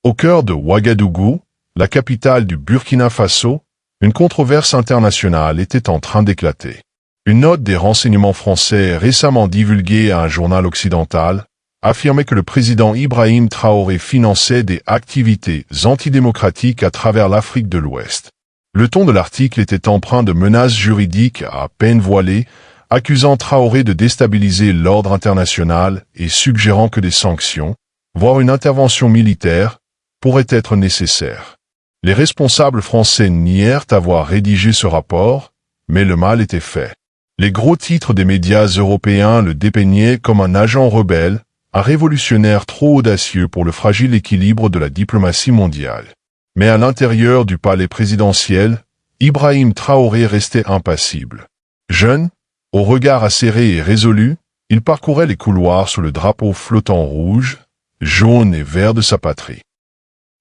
Au cœur de Ouagadougou, la capitale du Burkina Faso, une controverse internationale était en train d'éclater. Une note des renseignements français récemment divulguée à un journal occidental affirmait que le président Ibrahim Traoré finançait des activités antidémocratiques à travers l'Afrique de l'Ouest. Le ton de l'article était empreint de menaces juridiques à peine voilées, accusant Traoré de déstabiliser l'ordre international et suggérant que des sanctions, voire une intervention militaire, pourraient être nécessaires. Les responsables français nièrent avoir rédigé ce rapport, mais le mal était fait. Les gros titres des médias européens le dépeignaient comme un agent rebelle, un révolutionnaire trop audacieux pour le fragile équilibre de la diplomatie mondiale. Mais à l'intérieur du palais présidentiel, Ibrahim Traoré restait impassible. Jeune, au regard acéré et résolu, il parcourait les couloirs sous le drapeau flottant rouge, jaune et vert de sa patrie.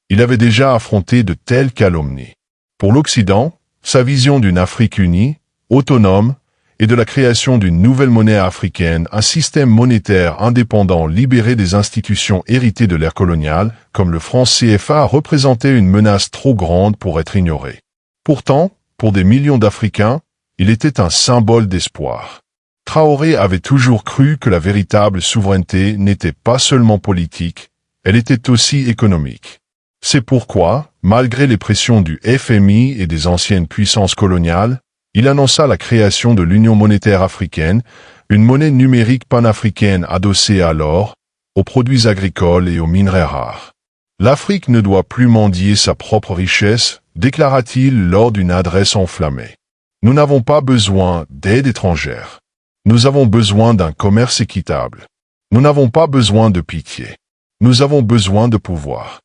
Il avait déjà affronté de telles calomnies. Pour l'Occident, sa vision d'une Afrique unie, autonome, et de la création d'une nouvelle monnaie africaine, un système monétaire indépendant libéré des institutions héritées de l'ère coloniale, comme le franc CFA, représentait une menace trop grande pour être ignorée. Pourtant, pour des millions d'Africains, il était un symbole d'espoir. Traoré avait toujours cru que la véritable souveraineté n'était pas seulement politique, elle était aussi économique. C'est pourquoi, malgré les pressions du FMI et des anciennes puissances coloniales, il annonça la création de l'Union monétaire africaine, une monnaie numérique panafricaine adossée à l'or, aux produits agricoles et aux minerais rares. L'Afrique ne doit plus mendier sa propre richesse, déclara-t-il lors d'une adresse enflammée. Nous n'avons pas besoin d'aide étrangère. Nous avons besoin d'un commerce équitable. Nous n'avons pas besoin de pitié. Nous avons besoin de pouvoir.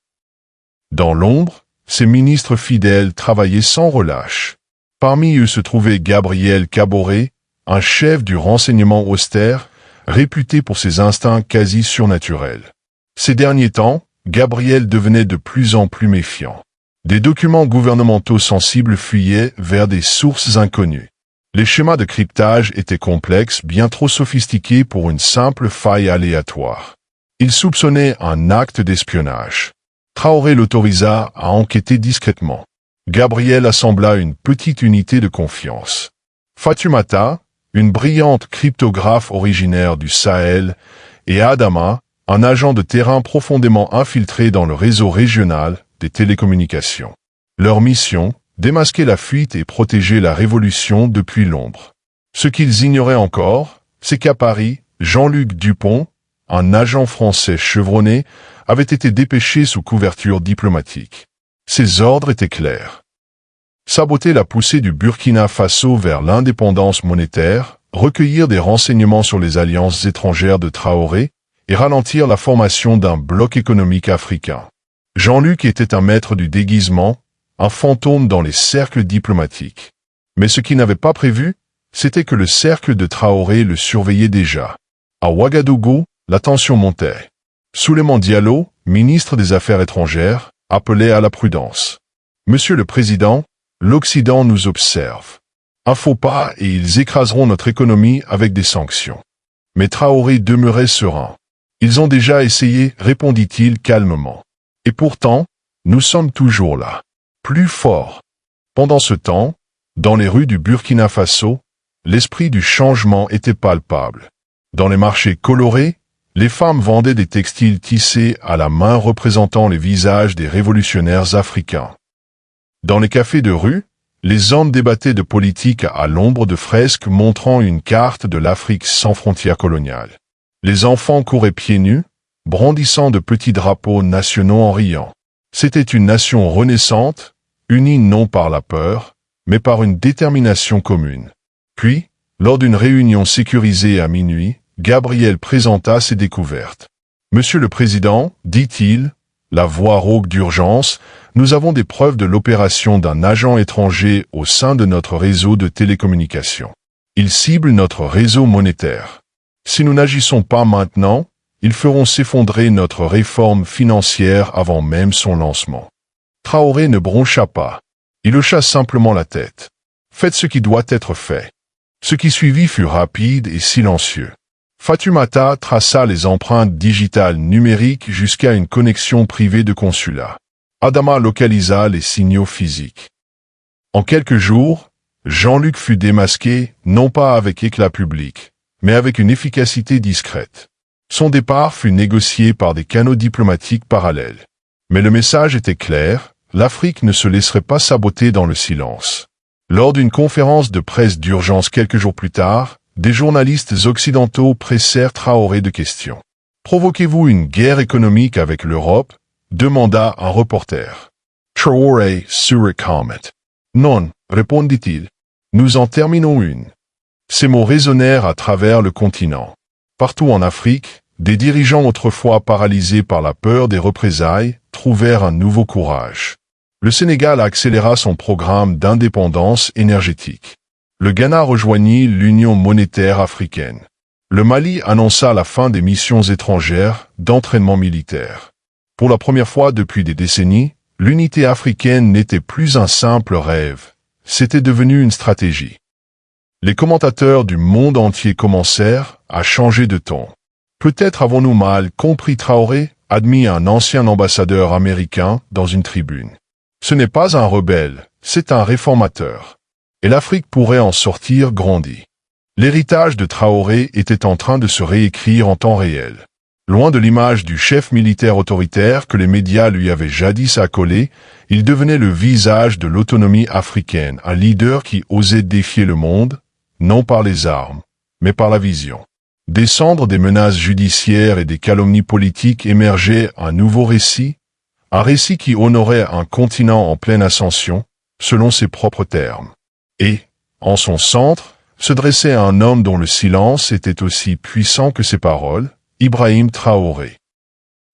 Dans l'ombre, ses ministres fidèles travaillaient sans relâche. Parmi eux se trouvait Gabriel Caboret, un chef du renseignement austère, réputé pour ses instincts quasi surnaturels. Ces derniers temps, Gabriel devenait de plus en plus méfiant. Des documents gouvernementaux sensibles fuyaient vers des sources inconnues. Les schémas de cryptage étaient complexes, bien trop sophistiqués pour une simple faille aléatoire. Il soupçonnait un acte d'espionnage. Traoré l'autorisa à enquêter discrètement. Gabriel assembla une petite unité de confiance. Fatoumata, une brillante cryptographe originaire du Sahel, et Adama, un agent de terrain profondément infiltré dans le réseau régional des télécommunications. Leur mission, démasquer la fuite et protéger la révolution depuis l'ombre. Ce qu'ils ignoraient encore, c'est qu'à Paris, Jean-Luc Dupont, un agent français chevronné, avait été dépêché sous couverture diplomatique. Ses ordres étaient clairs. Saboter la poussée du Burkina Faso vers l'indépendance monétaire, recueillir des renseignements sur les alliances étrangères de Traoré et ralentir la formation d'un bloc économique africain. Jean-Luc était un maître du déguisement, un fantôme dans les cercles diplomatiques. Mais ce qu'il n'avait pas prévu, c'était que le cercle de Traoré le surveillait déjà. À Ouagadougou, la tension montait. Souleymane Diallo, ministre des Affaires étrangères, appelait à la prudence. Monsieur le Président, l'Occident nous observe. Un faux pas et ils écraseront notre économie avec des sanctions. Mais Traoré demeurait serein. Ils ont déjà essayé, répondit-il calmement. Et pourtant, nous sommes toujours là. Plus forts. Pendant ce temps, dans les rues du Burkina Faso, l'esprit du changement était palpable. Dans les marchés colorés, les femmes vendaient des textiles tissés à la main représentant les visages des révolutionnaires africains. Dans les cafés de rue, les hommes débattaient de politique à l'ombre de fresques montrant une carte de l'Afrique sans frontières coloniales. Les enfants couraient pieds nus, brandissant de petits drapeaux nationaux en riant. C'était une nation renaissante, unie non par la peur, mais par une détermination commune. Puis, lors d'une réunion sécurisée à minuit, Gabriel présenta ses découvertes. « Monsieur le Président, dit-il, la voix rauque d'urgence, nous avons des preuves de l'opération d'un agent étranger au sein de notre réseau de télécommunications. Il cible notre réseau monétaire. Si nous n'agissons pas maintenant, ils feront s'effondrer notre réforme financière avant même son lancement. » Traoré ne broncha pas. Il hocha simplement la tête. « Faites ce qui doit être fait. » Ce qui suivit fut rapide et silencieux. Fatoumata traça les empreintes digitales numériques jusqu'à une connexion privée de consulat. Adama localisa les signaux physiques. En quelques jours, Jean-Luc fut démasqué, non pas avec éclat public, mais avec une efficacité discrète. Son départ fut négocié par des canaux diplomatiques parallèles. Mais le message était clair, l'Afrique ne se laisserait pas saboter dans le silence. Lors d'une conférence de presse d'urgence quelques jours plus tard, des journalistes occidentaux pressèrent Traoré de questions. « Provoquez-vous une guerre économique avec l'Europe ?» demanda un reporter. Traoré surricament. « Non, répondit-il. Nous en terminons une. » Ces mots résonnèrent à travers le continent. Partout en Afrique, des dirigeants autrefois paralysés par la peur des représailles trouvèrent un nouveau courage. Le Sénégal accéléra son programme d'indépendance énergétique. Le Ghana rejoignit l'Union monétaire africaine. Le Mali annonça la fin des missions étrangères d'entraînement militaire. Pour la première fois depuis des décennies, l'unité africaine n'était plus un simple rêve, c'était devenu une stratégie. Les commentateurs du monde entier commencèrent à changer de ton. Peut-être avons-nous mal compris Traoré, admit un ancien ambassadeur américain dans une tribune. Ce n'est pas un rebelle, c'est un réformateur. Et l'Afrique pourrait en sortir grandie. L'héritage de Traoré était en train de se réécrire en temps réel. Loin de l'image du chef militaire autoritaire que les médias lui avaient jadis accolé, il devenait le visage de l'autonomie africaine, un leader qui osait défier le monde, non par les armes, mais par la vision. Des cendres des menaces judiciaires et des calomnies politiques émergeait un nouveau récit, un récit qui honorait un continent en pleine ascension, selon ses propres termes. Et, en son centre, se dressait un homme dont le silence était aussi puissant que ses paroles, Ibrahim Traoré.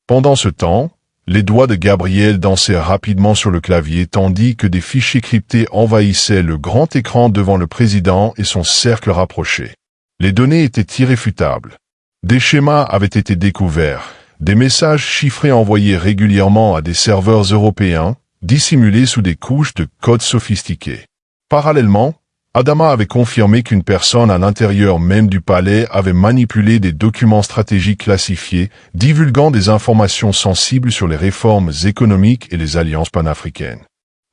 Pendant ce temps, les doigts de Gabriel dansaient rapidement sur le clavier tandis que des fichiers cryptés envahissaient le grand écran devant le président et son cercle rapproché. Les données étaient irréfutables. Des schémas avaient été découverts, des messages chiffrés envoyés régulièrement à des serveurs européens, dissimulés sous des couches de codes sophistiqués. Parallèlement, Adama avait confirmé qu'une personne à l'intérieur même du palais avait manipulé des documents stratégiques classifiés, divulguant des informations sensibles sur les réformes économiques et les alliances panafricaines.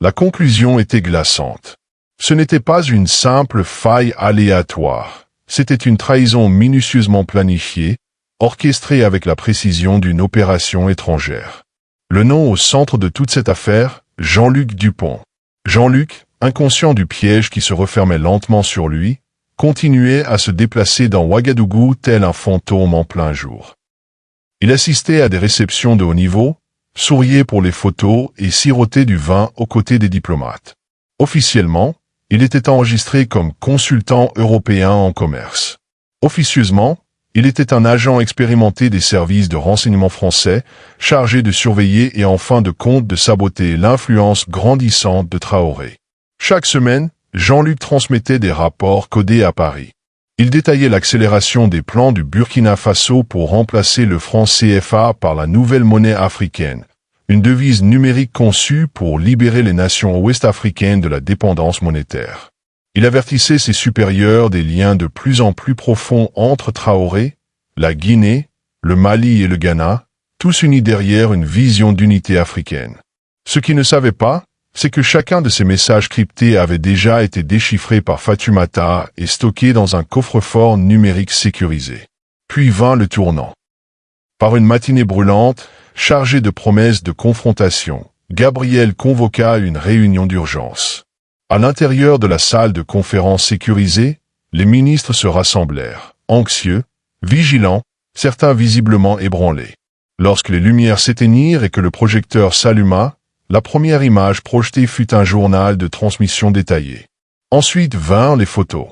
La conclusion était glaçante. Ce n'était pas une simple faille aléatoire, c'était une trahison minutieusement planifiée, orchestrée avec la précision d'une opération étrangère. Le nom au centre de toute cette affaire, Jean-Luc Dupont. Jean-Luc, inconscient du piège qui se refermait lentement sur lui, continuait à se déplacer dans Ouagadougou tel un fantôme en plein jour. Il assistait à des réceptions de haut niveau, souriait pour les photos et sirotait du vin aux côtés des diplomates. Officiellement, il était enregistré comme consultant européen en commerce. Officieusement, il était un agent expérimenté des services de renseignement français, chargé de surveiller et en fin de compte de saboter l'influence grandissante de Traoré. Chaque semaine, Jean-Luc transmettait des rapports codés à Paris. Il détaillait l'accélération des plans du Burkina Faso pour remplacer le franc CFA par la nouvelle monnaie africaine, une devise numérique conçue pour libérer les nations ouest-africaines de la dépendance monétaire. Il avertissait ses supérieurs des liens de plus en plus profonds entre Traoré, la Guinée, le Mali et le Ghana, tous unis derrière une vision d'unité africaine. Ce qu'il ne savait pas, c'est que chacun de ces messages cryptés avait déjà été déchiffré par Fatoumata et stocké dans un coffre-fort numérique sécurisé. Puis vint le tournant. Par une matinée brûlante, chargée de promesses de confrontation, Gabriel convoqua une réunion d'urgence. À l'intérieur de la salle de conférence sécurisée, les ministres se rassemblèrent, anxieux, vigilants, certains visiblement ébranlés. Lorsque les lumières s'éteignirent et que le projecteur s'alluma, la première image projetée fut un journal de transmission détaillé. Ensuite vinrent les photos.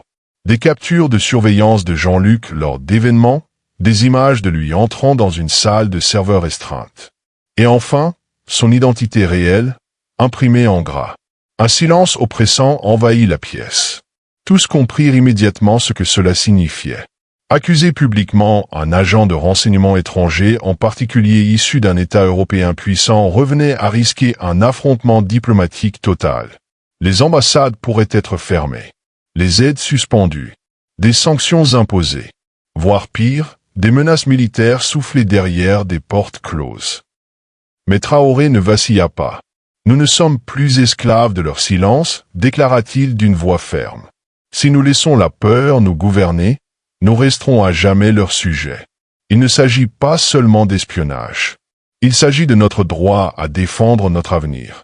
Des captures de surveillance de Jean-Luc lors d'événements, des images de lui entrant dans une salle de serveur restreinte. Et enfin, son identité réelle, imprimée en gras. Un silence oppressant envahit la pièce. Tous comprirent immédiatement ce que cela signifiait. Accuser publiquement un agent de renseignement étranger, en particulier issu d'un État européen puissant, revenait à risquer un affrontement diplomatique total. Les ambassades pourraient être fermées, les aides suspendues, des sanctions imposées, voire pire, des menaces militaires soufflées derrière des portes closes. Mais Traoré ne vacilla pas. Nous ne sommes plus esclaves de leur silence, déclara-t-il d'une voix ferme. Si nous laissons la peur nous gouverner, nous resterons à jamais leur sujet. Il ne s'agit pas seulement d'espionnage. Il s'agit de notre droit à défendre notre avenir.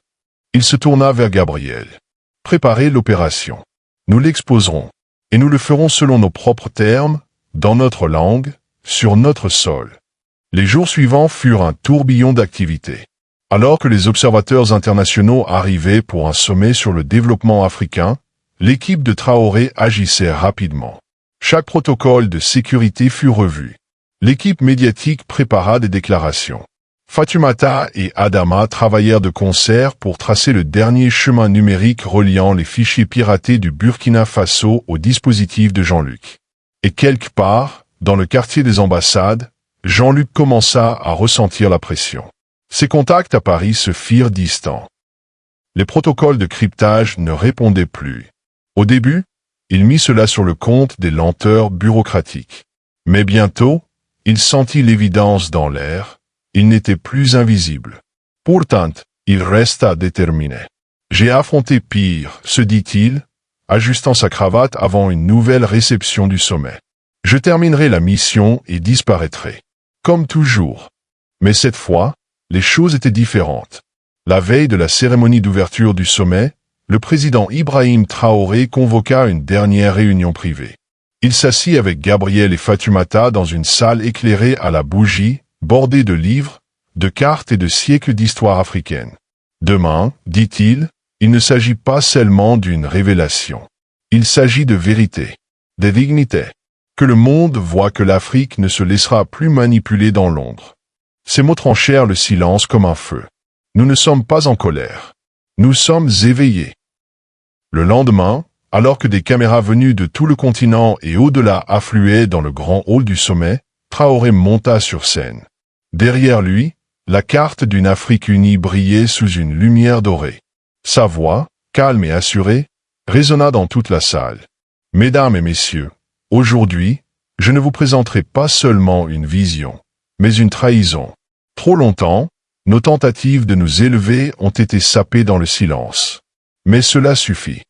Il se tourna vers Gabriel. Préparez l'opération. Nous l'exposerons. Et nous le ferons selon nos propres termes, dans notre langue, sur notre sol. Les jours suivants furent un tourbillon d'activités. Alors que les observateurs internationaux arrivaient pour un sommet sur le développement africain, l'équipe de Traoré agissait rapidement. Chaque protocole de sécurité fut revu. L'équipe médiatique prépara des déclarations. Fatoumata et Adama travaillèrent de concert pour tracer le dernier chemin numérique reliant les fichiers piratés du Burkina Faso au dispositif de Jean-Luc. Et quelque part, dans le quartier des ambassades, Jean-Luc commença à ressentir la pression. Ses contacts à Paris se firent distants. Les protocoles de cryptage ne répondaient plus. Au début, il mit cela sur le compte des lenteurs bureaucratiques. Mais bientôt, il sentit l'évidence dans l'air. Il n'était plus invisible. Pourtant, il resta déterminé. J'ai affronté pire, se dit-il, ajustant sa cravate avant une nouvelle réception du sommet. Je terminerai la mission et disparaîtrai. Comme toujours. Mais cette fois, les choses étaient différentes. La veille de la cérémonie d'ouverture du sommet, le président Ibrahim Traoré convoqua une dernière réunion privée. Il s'assit avec Gabriel et Fatoumata dans une salle éclairée à la bougie, bordée de livres, de cartes et de siècles d'histoire africaine. Demain, dit-il, il ne s'agit pas seulement d'une révélation. Il s'agit de vérité, de dignité. Que le monde voit que l'Afrique ne se laissera plus manipuler dans l'ombre. Ces mots tranchèrent le silence comme un feu. Nous ne sommes pas en colère. Nous sommes éveillés. Le lendemain, alors que des caméras venues de tout le continent et au-delà affluaient dans le grand hall du sommet, Traoré monta sur scène. Derrière lui, la carte d'une Afrique unie brillait sous une lumière dorée. Sa voix, calme et assurée, résonna dans toute la salle. Mesdames et messieurs, aujourd'hui, je ne vous présenterai pas seulement une vision, mais une trahison. Trop longtemps, nos tentatives de nous élever ont été sapées dans le silence. Mais cela suffit.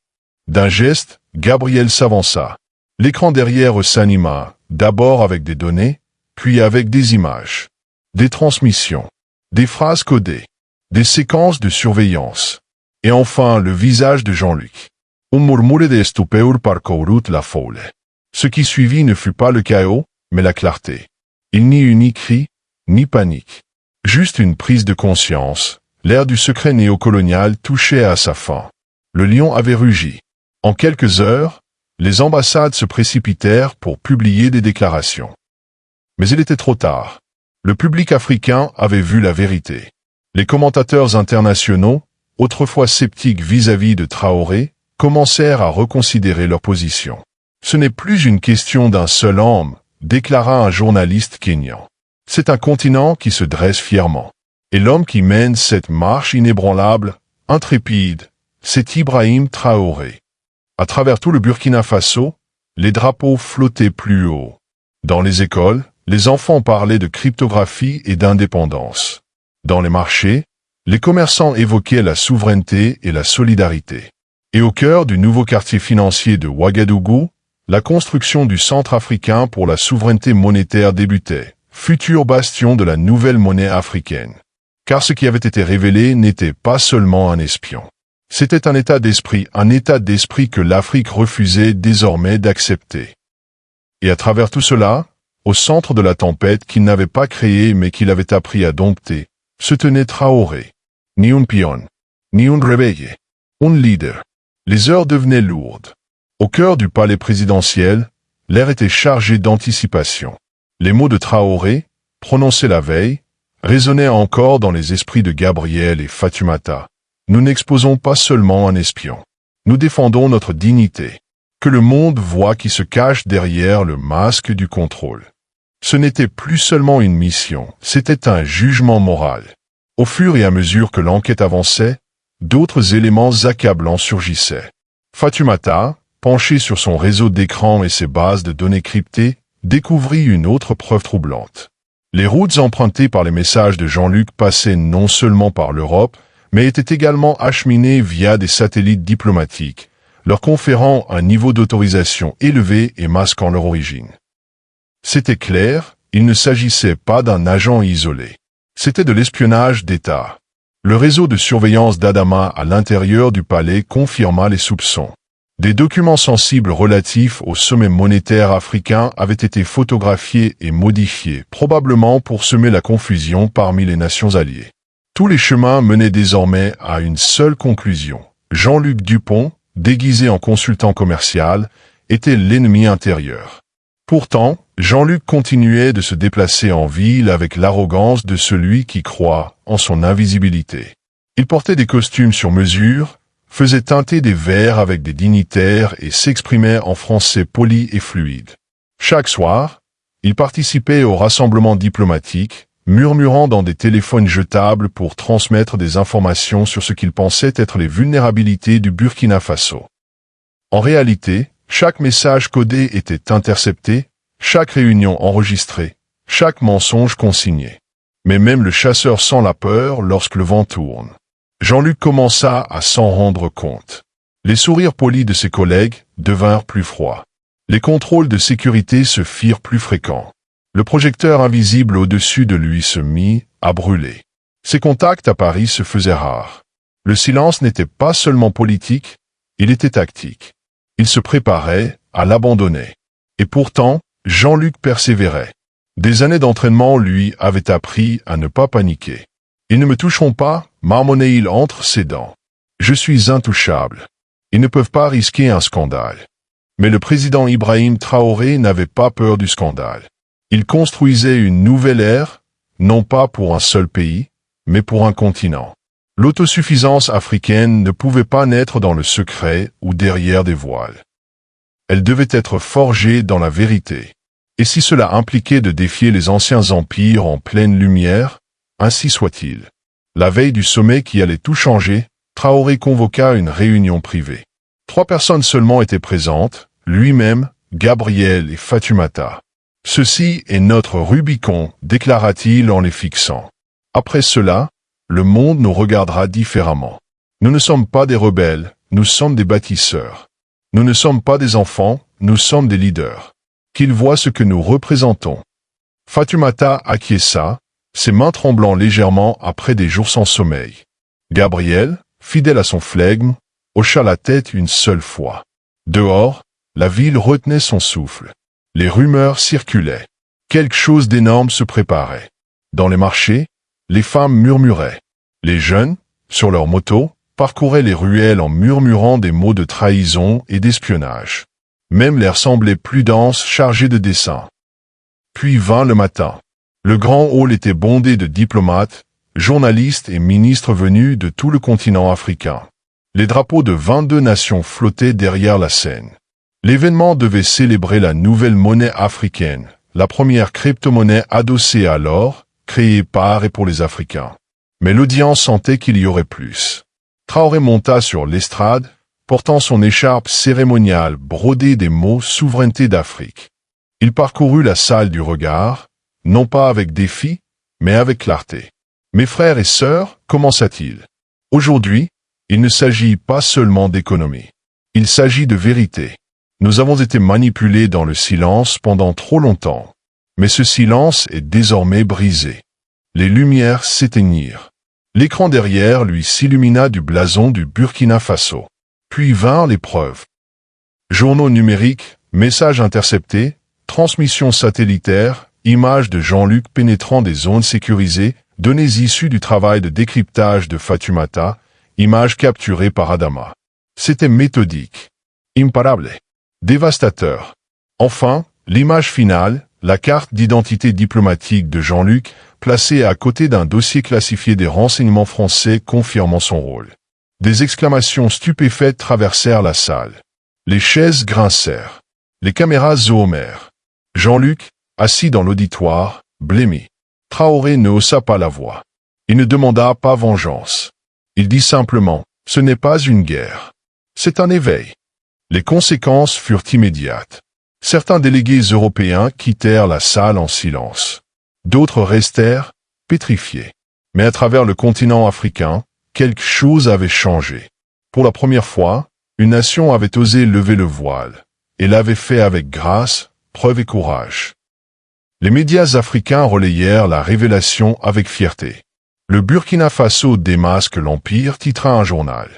D'un geste, Gabriel s'avança. L'écran derrière s'anima, d'abord avec des données, puis avec des images, des transmissions, des phrases codées, des séquences de surveillance, et enfin le visage de Jean-Luc. Un murmure de stupeur parcourut la foule. Ce qui suivit ne fut pas le chaos, mais la clarté. Il n'y eut ni cri, ni panique. Juste une prise de conscience. L'ère du secret néocolonial touchait à sa fin. Le lion avait rugi. En quelques heures, les ambassades se précipitèrent pour publier des déclarations. Mais il était trop tard. Le public africain avait vu la vérité. Les commentateurs internationaux, autrefois sceptiques vis-à-vis de Traoré, commencèrent à reconsidérer leur position. Ce n'est plus une question d'un seul homme, déclara un journaliste kényan. C'est un continent qui se dresse fièrement. Et l'homme qui mène cette marche inébranlable, intrépide, c'est Ibrahim Traoré. À travers tout le Burkina Faso, les drapeaux flottaient plus haut. Dans les écoles, les enfants parlaient de cryptographie et d'indépendance. Dans les marchés, les commerçants évoquaient la souveraineté et la solidarité. Et au cœur du nouveau quartier financier de Ouagadougou, la construction du centre africain pour la souveraineté monétaire débutait, futur bastion de la nouvelle monnaie africaine. Car ce qui avait été révélé n'était pas seulement un espion. C'était un état d'esprit que l'Afrique refusait désormais d'accepter. Et à travers tout cela, au centre de la tempête qu'il n'avait pas créée mais qu'il avait appris à dompter, se tenait Traoré. Ni un pion, ni un réveillé, un leader. Les heures devenaient lourdes. Au cœur du palais présidentiel, l'air était chargé d'anticipation. Les mots de Traoré, prononcés la veille, résonnaient encore dans les esprits de Gabriel et Fatoumata. Nous n'exposons pas seulement un espion. Nous défendons notre dignité. Que le monde voit qui se cache derrière le masque du contrôle. Ce n'était plus seulement une mission, c'était un jugement moral. Au fur et à mesure que l'enquête avançait, d'autres éléments accablants surgissaient. Fatoumata, penchée sur son réseau d'écrans et ses bases de données cryptées, découvrit une autre preuve troublante. Les routes empruntées par les messages de Jean-Luc passaient non seulement par l'Europe, mais étaient également acheminées via des satellites diplomatiques, leur conférant un niveau d'autorisation élevé et masquant leur origine. C'était clair, il ne s'agissait pas d'un agent isolé. C'était de l'espionnage d'État. Le réseau de surveillance d'Adama à l'intérieur du palais confirma les soupçons. Des documents sensibles relatifs au sommet monétaire africain avaient été photographiés et modifiés, probablement pour semer la confusion parmi les nations alliées. Tous les chemins menaient désormais à une seule conclusion. Jean-Luc Dupont, déguisé en consultant commercial, était l'ennemi intérieur. Pourtant, Jean-Luc continuait de se déplacer en ville avec l'arrogance de celui qui croit en son invisibilité. Il portait des costumes sur mesure, faisait teinter des verres avec des dignitaires et s'exprimait en français poli et fluide. Chaque soir, il participait aux rassemblements diplomatiques, murmurant dans des téléphones jetables pour transmettre des informations sur ce qu'il pensait être les vulnérabilités du Burkina Faso. En réalité, chaque message codé était intercepté, chaque réunion enregistrée, chaque mensonge consigné. Mais même le chasseur sent la peur lorsque le vent tourne. Jean-Luc commença à s'en rendre compte. Les sourires polis de ses collègues devinrent plus froids. Les contrôles de sécurité se firent plus fréquents. Le projecteur invisible au-dessus de lui se mit à brûler. Ses contacts à Paris se faisaient rares. Le silence n'était pas seulement politique, il était tactique. Il se préparait à l'abandonner. Et pourtant, Jean-Luc persévérait. Des années d'entraînement lui avaient appris à ne pas paniquer. « Ils ne me toucheront pas », marmonnait-il entre ses dents. « Je suis intouchable. Ils ne peuvent pas risquer un scandale. » Mais le président Ibrahim Traoré n'avait pas peur du scandale. Il construisait une nouvelle ère, non pas pour un seul pays, mais pour un continent. L'autosuffisance africaine ne pouvait pas naître dans le secret ou derrière des voiles. Elle devait être forgée dans la vérité. Et si cela impliquait de défier les anciens empires en pleine lumière, ainsi soit-il. La veille du sommet qui allait tout changer, Traoré convoqua une réunion privée. 3 personnes seulement étaient présentes, lui-même, Gabriel et Fatoumata. « Ceci est notre Rubicon », déclara-t-il en les fixant. « Après cela, le monde nous regardera différemment. Nous ne sommes pas des rebelles, nous sommes des bâtisseurs. Nous ne sommes pas des enfants, nous sommes des leaders. Qu'ils voient ce que nous représentons. » Fatoumata acquiesça, ses mains tremblant légèrement après des jours sans sommeil. Gabriel, fidèle à son flegme, hocha la tête une seule fois. Dehors, la ville retenait son souffle. Les rumeurs circulaient. Quelque chose d'énorme se préparait. Dans les marchés, les femmes murmuraient. Les jeunes, sur leurs motos, parcouraient les ruelles en murmurant des mots de trahison et d'espionnage. Même l'air semblait plus dense, chargé de dessins. Puis vint le matin. Le grand hall était bondé de diplomates, journalistes et ministres venus de tout le continent africain. Les drapeaux de 22 nations flottaient derrière la scène. L'événement devait célébrer la nouvelle monnaie africaine, la première crypto-monnaie adossée à l'or, créée par et pour les Africains. Mais l'audience sentait qu'il y aurait plus. Traoré monta sur l'estrade, portant son écharpe cérémoniale brodée des mots « Souveraineté d'Afrique ». Il parcourut la salle du regard, non pas avec défi, mais avec clarté. « Mes frères et sœurs », commença-t-il. « Aujourd'hui, il ne s'agit pas seulement d'économie. Il s'agit de vérité. Nous avons été manipulés dans le silence pendant trop longtemps. Mais ce silence est désormais brisé. Les lumières s'éteignirent. L'écran derrière lui s'illumina du blason du Burkina Faso. Puis vinrent les preuves. Journaux numériques, messages interceptés, transmissions satellitaires, images de Jean-Luc pénétrant des zones sécurisées, données issues du travail de décryptage de Fatoumata, images capturées par Adama. C'était méthodique, imparable, dévastateur. Enfin, l'image finale, la carte d'identité diplomatique de Jean-Luc, placée à côté d'un dossier classifié des renseignements français confirmant son rôle. Des exclamations stupéfaites traversèrent la salle. Les chaises grincèrent. Les caméras zoomèrent. Jean-Luc, assis dans l'auditoire, blêmit. Traoré ne haussa pas la voix. Il ne demanda pas vengeance. Il dit simplement, « Ce n'est pas une guerre. C'est un éveil. » Les conséquences furent immédiates. Certains délégués européens quittèrent la salle en silence. D'autres restèrent, pétrifiés. Mais à travers le continent africain, quelque chose avait changé. Pour la première fois, une nation avait osé lever le voile, et l'avait fait avec grâce, preuve et courage. Les médias africains relayèrent la révélation avec fierté. Le Burkina Faso démasque l'Empire, titra un journal.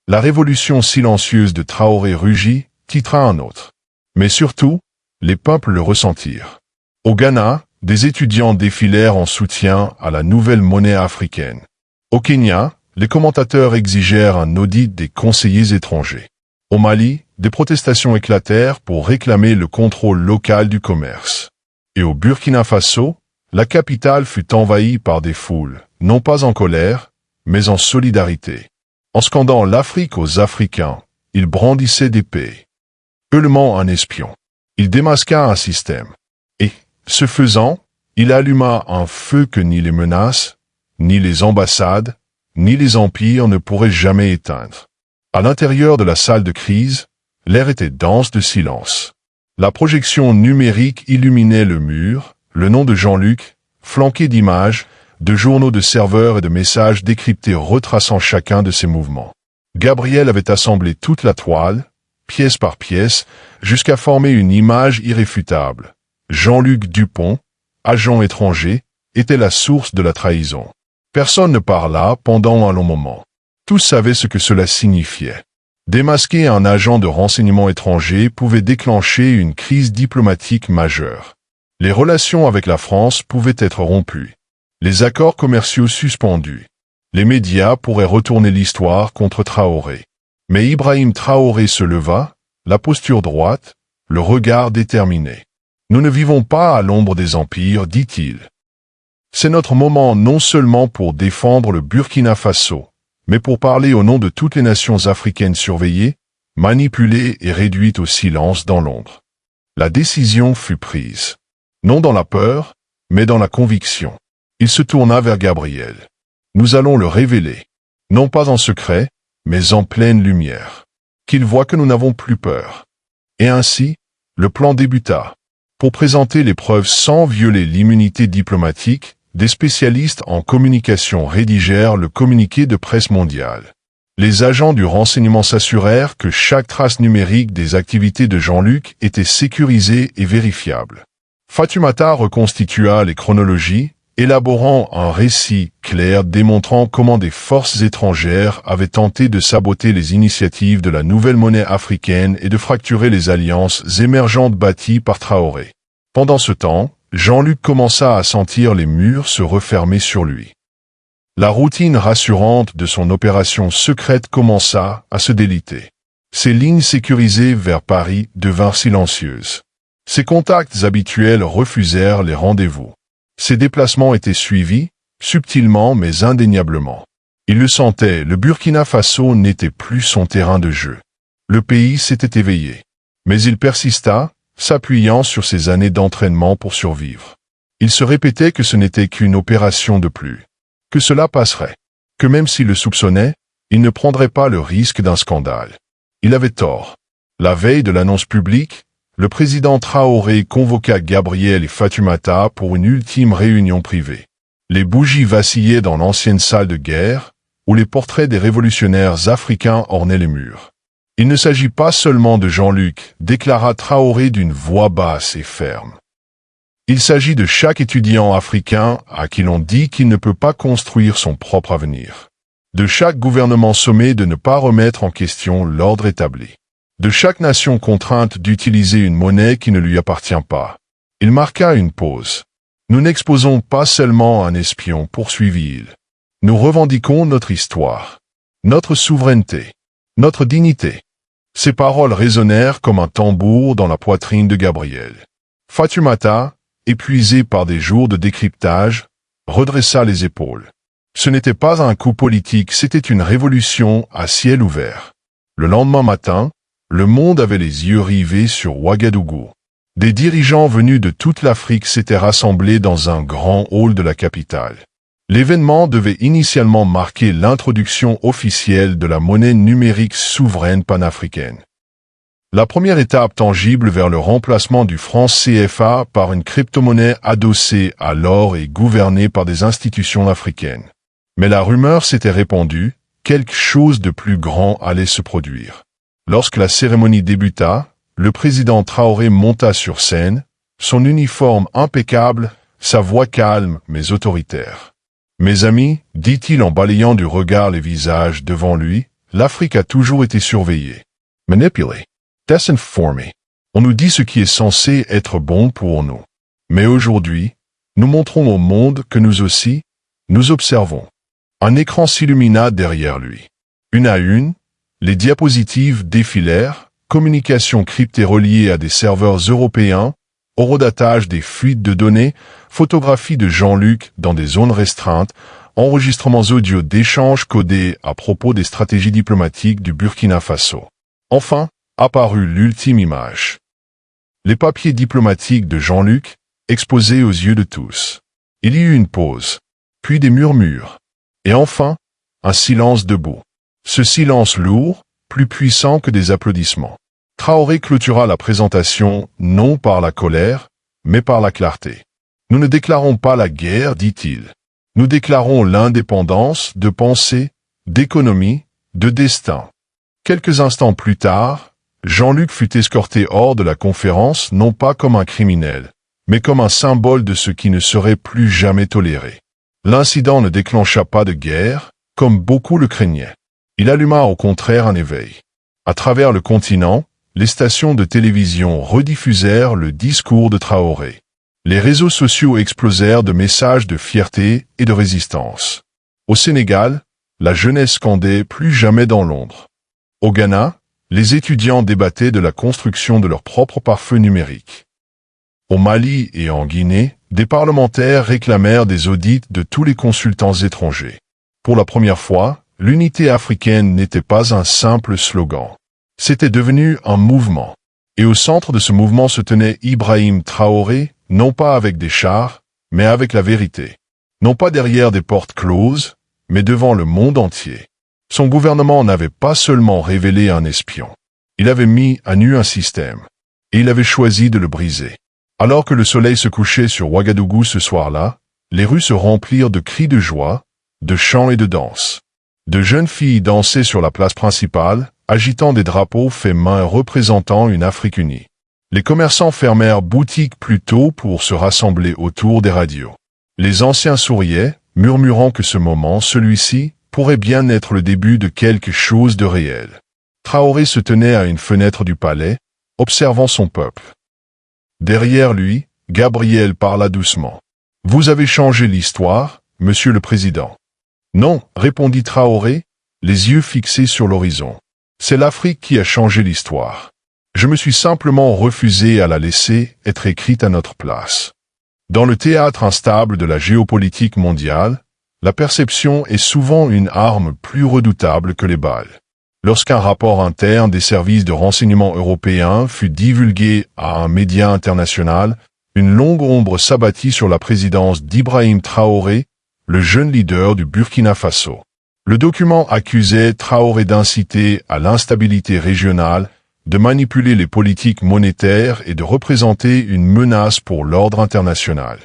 La révolution silencieuse de Traoré rugit, titra un autre. Mais surtout, les peuples le ressentirent. Au Ghana, des étudiants défilèrent en soutien à la nouvelle monnaie africaine. Au Kenya, les commentateurs exigèrent un audit des conseillers étrangers. Au Mali, des protestations éclatèrent pour réclamer le contrôle local du commerce. Et au Burkina Faso, la capitale fut envahie par des foules, non pas en colère, mais en solidarité. En scandant l'Afrique aux Africains, il brandissait d'épées. Heulement un espion. Il démasqua un système. Et, ce faisant, il alluma un feu que ni les menaces, ni les ambassades, ni les empires ne pourraient jamais éteindre. À l'intérieur de la salle de crise, l'air était dense de silence. La projection numérique illuminait le mur, le nom de Jean-Luc, flanqué d'images, de journaux de serveurs et de messages décryptés retraçant chacun de ses mouvements. Gabriel avait assemblé toute la toile, pièce par pièce, jusqu'à former une image irréfutable. Jean-Luc Dupont, agent étranger, était la source de la trahison. Personne ne parla pendant un long moment. Tous savaient ce que cela signifiait. Démasquer un agent de renseignement étranger pouvait déclencher une crise diplomatique majeure. Les relations avec la France pouvaient être rompues. Les accords commerciaux suspendus. Les médias pourraient retourner l'histoire contre Traoré. Mais Ibrahim Traoré se leva, la posture droite, le regard déterminé. « Nous ne vivons pas à l'ombre des empires, dit-il. C'est notre moment non seulement pour défendre le Burkina Faso, mais pour parler au nom de toutes les nations africaines surveillées, manipulées et réduites au silence dans l'ombre. » La décision fut prise. Non dans la peur, mais dans la conviction. Il se tourna vers Gabriel. « Nous allons le révéler. Non pas en secret, mais en pleine lumière. Qu'il voit que nous n'avons plus peur. » Et ainsi, le plan débuta. Pour présenter les preuves sans violer l'immunité diplomatique, des spécialistes en communication rédigèrent le communiqué de presse mondiale. Les agents du renseignement s'assurèrent que chaque trace numérique des activités de Jean-Luc était sécurisée et vérifiable. Fatoumata reconstitua les chronologies, élaborant un récit clair démontrant comment des forces étrangères avaient tenté de saboter les initiatives de la nouvelle monnaie africaine et de fracturer les alliances émergentes bâties par Traoré. Pendant ce temps, Jean-Luc commença à sentir les murs se refermer sur lui. La routine rassurante de son opération secrète commença à se déliter. Ses lignes sécurisées vers Paris devinrent silencieuses. Ses contacts habituels refusèrent les rendez-vous. Ses déplacements étaient suivis, subtilement mais indéniablement. Il le sentait, le Burkina Faso n'était plus son terrain de jeu. Le pays s'était éveillé. Mais il persista, s'appuyant sur ses années d'entraînement pour survivre. Il se répétait que ce n'était qu'une opération de plus. Que cela passerait. Que même s'il le soupçonnait, il ne prendrait pas le risque d'un scandale. Il avait tort. La veille de l'annonce publique, le président Traoré convoqua Gabriel et Fatoumata pour une ultime réunion privée. Les bougies vacillaient dans l'ancienne salle de guerre, où les portraits des révolutionnaires africains ornaient les murs. Il ne s'agit pas seulement de Jean-Luc, déclara Traoré d'une voix basse et ferme. Il s'agit de chaque étudiant africain à qui l'on dit qu'il ne peut pas construire son propre avenir. De chaque gouvernement sommé de ne pas remettre en question l'ordre établi. De chaque nation contrainte d'utiliser une monnaie qui ne lui appartient pas. Il marqua une pause. Nous n'exposons pas seulement un espion, poursuivit-il. Nous revendiquons notre histoire, notre souveraineté, notre dignité. Ces paroles résonnèrent comme un tambour dans la poitrine de Gabriel. Fatoumata, épuisé par des jours de décryptage, redressa les épaules. Ce n'était pas un coup politique, c'était une révolution à ciel ouvert. Le lendemain matin, le monde avait les yeux rivés sur Ouagadougou. Des dirigeants venus de toute l'Afrique s'étaient rassemblés dans un grand hall de la capitale. L'événement devait initialement marquer l'introduction officielle de la monnaie numérique souveraine panafricaine. La première étape tangible vers le remplacement du franc CFA par une crypto-monnaie adossée à l'or et gouvernée par des institutions africaines. Mais la rumeur s'était répandue, quelque chose de plus grand allait se produire. Lorsque la cérémonie débuta, le président Traoré monta sur scène, son uniforme impeccable, sa voix calme mais autoritaire. « Mes amis, dit-il en balayant du regard les visages devant lui, l'Afrique a toujours été surveillée, manipulée, désinformée. On nous dit ce qui est censé être bon pour nous. Mais aujourd'hui, nous montrons au monde que nous aussi, nous observons. » Un écran s'illumina derrière lui. Une à une, les diapositives défilèrent, communications cryptées reliées à des serveurs européens, horodatage des fuites de données, photographies de Jean-Luc dans des zones restreintes, enregistrements audio d'échanges codés à propos des stratégies diplomatiques du Burkina Faso. Enfin, apparut l'ultime image. Les papiers diplomatiques de Jean-Luc, exposés aux yeux de tous. Il y eut une pause, puis des murmures. Et enfin, un silence debout. Ce silence lourd, plus puissant que des applaudissements. Traoré clôtura la présentation non par la colère, mais par la clarté. « Nous ne déclarons pas la guerre, dit-il. Nous déclarons l'indépendance de pensée, d'économie, de destin. » Quelques instants plus tard, Jean-Luc fut escorté hors de la conférence non pas comme un criminel, mais comme un symbole de ce qui ne serait plus jamais toléré. L'incident ne déclencha pas de guerre, comme beaucoup le craignaient. Il alluma au contraire un éveil. À travers le continent, les stations de télévision rediffusèrent le discours de Traoré. Les réseaux sociaux explosèrent de messages de fierté et de résistance. Au Sénégal, la jeunesse scandait « Plus jamais dans l'ombre ». Au Ghana, les étudiants débattaient de la construction de leur propre pare-feu numérique. Au Mali et en Guinée, des parlementaires réclamèrent des audits de tous les consultants étrangers. Pour la première fois, l'unité africaine n'était pas un simple slogan. C'était devenu un mouvement. Et au centre de ce mouvement se tenait Ibrahim Traoré, non pas avec des chars, mais avec la vérité. Non pas derrière des portes closes, mais devant le monde entier. Son gouvernement n'avait pas seulement révélé un espion. Il avait mis à nu un système. Et il avait choisi de le briser. Alors que le soleil se couchait sur Ouagadougou ce soir-là, les rues se remplirent de cris de joie, de chants et de danses. De jeunes filles dansaient sur la place principale, agitant des drapeaux faits main représentant une Afrique unie. Les commerçants fermèrent boutique plus tôt pour se rassembler autour des radios. Les anciens souriaient, murmurant que ce moment, celui-ci, pourrait bien être le début de quelque chose de réel. Traoré se tenait à une fenêtre du palais, observant son peuple. Derrière lui, Gabriel parla doucement. « Vous avez changé l'histoire, monsieur le président. » « Non, répondit Traoré, les yeux fixés sur l'horizon. C'est l'Afrique qui a changé l'histoire. Je me suis simplement refusé à la laisser être écrite à notre place. Dans le théâtre instable de la géopolitique mondiale, la perception est souvent une arme plus redoutable que les balles. Lorsqu'un rapport interne des services de renseignement européens fut divulgué à un média international, une longue ombre s'abattit sur la présidence d'Ibrahim Traoré, le jeune leader du Burkina Faso. Le document accusait Traoré d'inciter à l'instabilité régionale, de manipuler les politiques monétaires et de représenter une menace pour l'ordre international.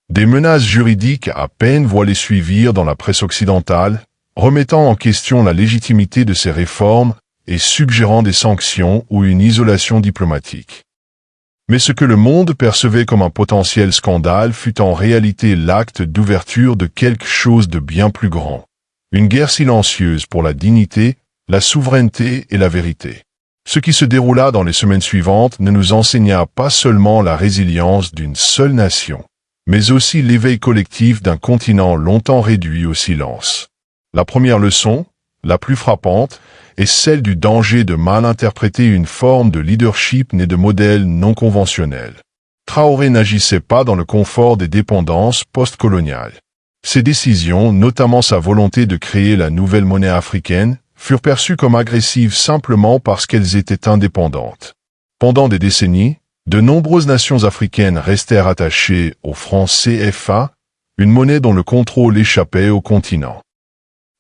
Des menaces juridiques à peine voilées suivirent dans la presse occidentale, remettant en question la légitimité de ces réformes et suggérant des sanctions ou une isolation diplomatique. Mais ce que le monde percevait comme un potentiel scandale fut en réalité l'acte d'ouverture de quelque chose de bien plus grand. Une guerre silencieuse pour la dignité, la souveraineté et la vérité. Ce qui se déroula dans les semaines suivantes ne nous enseigna pas seulement la résilience d'une seule nation, mais aussi l'éveil collectif d'un continent longtemps réduit au silence. La première leçon, la plus frappante, est celle du danger de mal interpréter une forme de leadership née de modèles non conventionnels. Traoré n'agissait pas dans le confort des dépendances post-coloniales. Ses décisions, notamment sa volonté de créer la nouvelle monnaie africaine, furent perçues comme agressives simplement parce qu'elles étaient indépendantes. Pendant des décennies, de nombreuses nations africaines restèrent attachées au franc CFA, une monnaie dont le contrôle échappait au continent.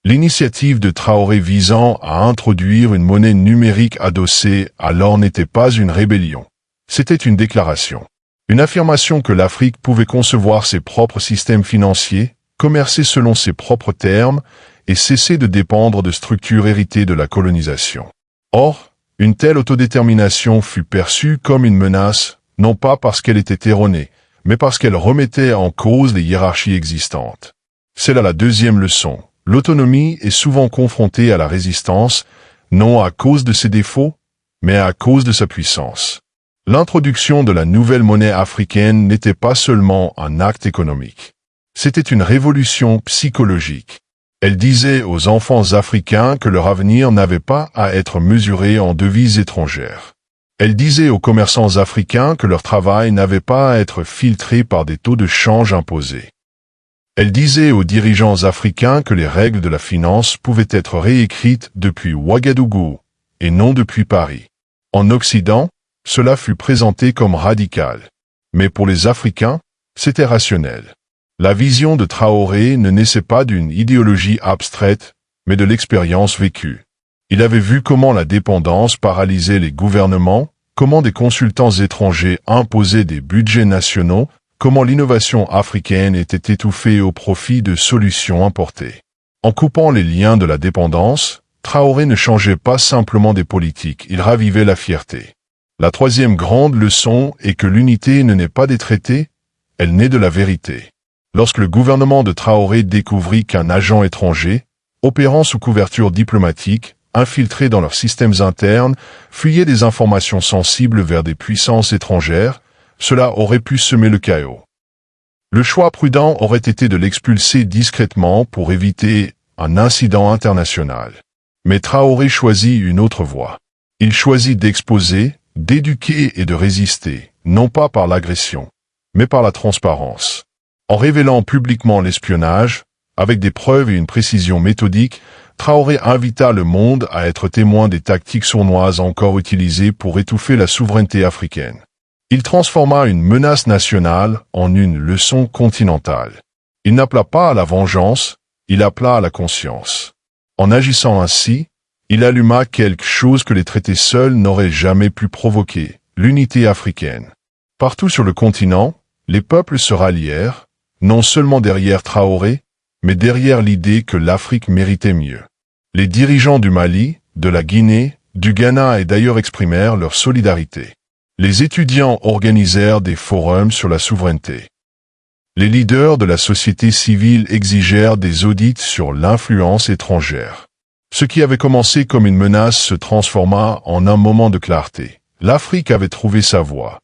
L'initiative de Traoré visant à introduire une monnaie numérique adossée à l'or n'était pas une rébellion. C'était une déclaration. Une affirmation que l'Afrique pouvait concevoir ses propres systèmes financiers, commercer selon ses propres termes et cesser de dépendre de structures héritées de la colonisation. Or, une telle autodétermination fut perçue comme une menace, non pas parce qu'elle était erronée, mais parce qu'elle remettait en cause les hiérarchies existantes. C'est là la deuxième leçon. L'autonomie est souvent confrontée à la résistance, non à cause de ses défauts, mais à cause de sa puissance. L'introduction de la nouvelle monnaie africaine n'était pas seulement un acte économique. C'était une révolution psychologique. Elle disait aux enfants africains que leur avenir n'avait pas à être mesuré en devises étrangères. Elle disait aux commerçants africains que leur travail n'avait pas à être filtré par des taux de change imposés. Elle disait aux dirigeants africains que les règles de la finance pouvaient être réécrites depuis Ouagadougou et non depuis Paris. En Occident, cela fut présenté comme radical. Mais pour les Africains, c'était rationnel. La vision de Traoré ne naissait pas d'une idéologie abstraite, mais de l'expérience vécue. Il avait vu comment la dépendance paralysait les gouvernements, comment des consultants étrangers imposaient des budgets nationaux, comment l'innovation africaine était étouffée au profit de solutions importées. En coupant les liens de la dépendance, Traoré ne changeait pas simplement des politiques, il ravivait la fierté. La troisième grande leçon est que l'unité ne naît pas des traités, elle naît de la vérité. Lorsque le gouvernement de Traoré découvrit qu'un agent étranger, opérant sous couverture diplomatique, infiltré dans leurs systèmes internes, fuyait des informations sensibles vers des puissances étrangères, cela aurait pu semer le chaos. Le choix prudent aurait été de l'expulser discrètement pour éviter un incident international. Mais Traoré choisit une autre voie. Il choisit d'exposer, d'éduquer et de résister, non pas par l'agression, mais par la transparence. En révélant publiquement l'espionnage, avec des preuves et une précision méthodique, Traoré invita le monde à être témoin des tactiques sournoises encore utilisées pour étouffer la souveraineté africaine. Il transforma une menace nationale en une leçon continentale. Il n'appela pas à la vengeance, il appela à la conscience. En agissant ainsi, il alluma quelque chose que les traités seuls n'auraient jamais pu provoquer, l'unité africaine. Partout sur le continent, les peuples se rallièrent, non seulement derrière Traoré, mais derrière l'idée que l'Afrique méritait mieux. Les dirigeants du Mali, de la Guinée, du Ghana et d'ailleurs exprimèrent leur solidarité. Les étudiants organisèrent des forums sur la souveraineté. Les leaders de la société civile exigèrent des audits sur l'influence étrangère. Ce qui avait commencé comme une menace se transforma en un moment de clarté. L'Afrique avait trouvé sa voie,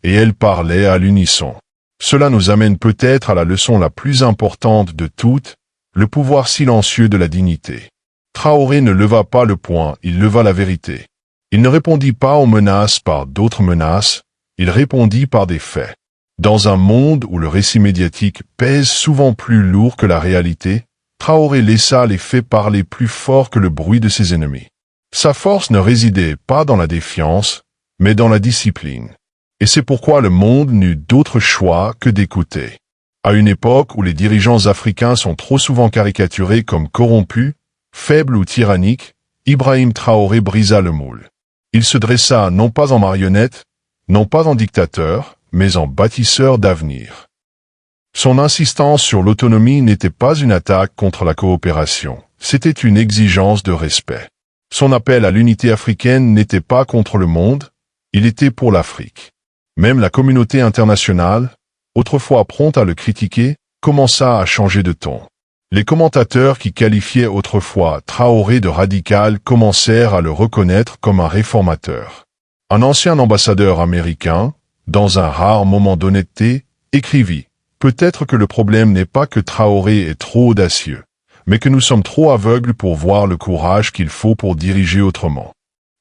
et elle parlait à l'unisson. Cela nous amène peut-être à la leçon la plus importante de toutes, le pouvoir silencieux de la dignité. Traoré ne leva pas le poing, il leva la vérité. Il ne répondit pas aux menaces par d'autres menaces, il répondit par des faits. Dans un monde où le récit médiatique pèse souvent plus lourd que la réalité, Traoré laissa les faits parler plus fort que le bruit de ses ennemis. Sa force ne résidait pas dans la défiance, mais dans la discipline. Et c'est pourquoi le monde n'eut d'autre choix que d'écouter. À une époque où les dirigeants africains sont trop souvent caricaturés comme corrompus, faibles ou tyranniques, Ibrahim Traoré brisa le moule. Il se dressa non pas en marionnette, non pas en dictateur, mais en bâtisseur d'avenir. Son insistance sur l'autonomie n'était pas une attaque contre la coopération, c'était une exigence de respect. Son appel à l'unité africaine n'était pas contre le monde, il était pour l'Afrique. Même la communauté internationale, autrefois prompte à le critiquer, commença à changer de ton. Les commentateurs qui qualifiaient autrefois Traoré de radical commencèrent à le reconnaître comme un réformateur. Un ancien ambassadeur américain, dans un rare moment d'honnêteté, écrivit « Peut-être que le problème n'est pas que Traoré est trop audacieux, mais que nous sommes trop aveugles pour voir le courage qu'il faut pour diriger autrement. »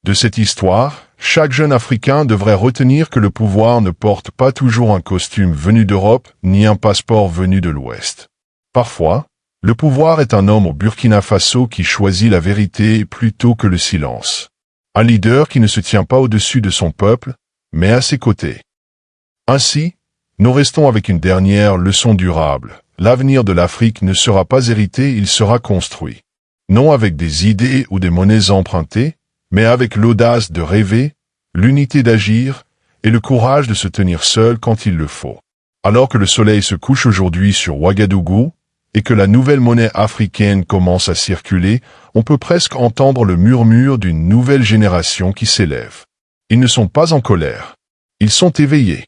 De cette histoire, chaque jeune Africain devrait retenir que le pouvoir ne porte pas toujours un costume venu d'Europe ni un passeport venu de l'Ouest. Parfois, le pouvoir est un homme au Burkina Faso qui choisit la vérité plutôt que le silence. Un leader qui ne se tient pas au-dessus de son peuple, mais à ses côtés. Ainsi, nous restons avec une dernière leçon durable. L'avenir de l'Afrique ne sera pas hérité, il sera construit. non avec des idées ou des monnaies empruntées, mais avec l'audace de rêver, l'unité d'agir et le courage de se tenir seul quand il le faut. Alors que le soleil se couche aujourd'hui sur Ouagadougou et que la nouvelle monnaie africaine commence à circuler, on peut presque entendre le murmure d'une nouvelle génération qui s'élève. Ils ne sont pas en colère. Ils sont éveillés.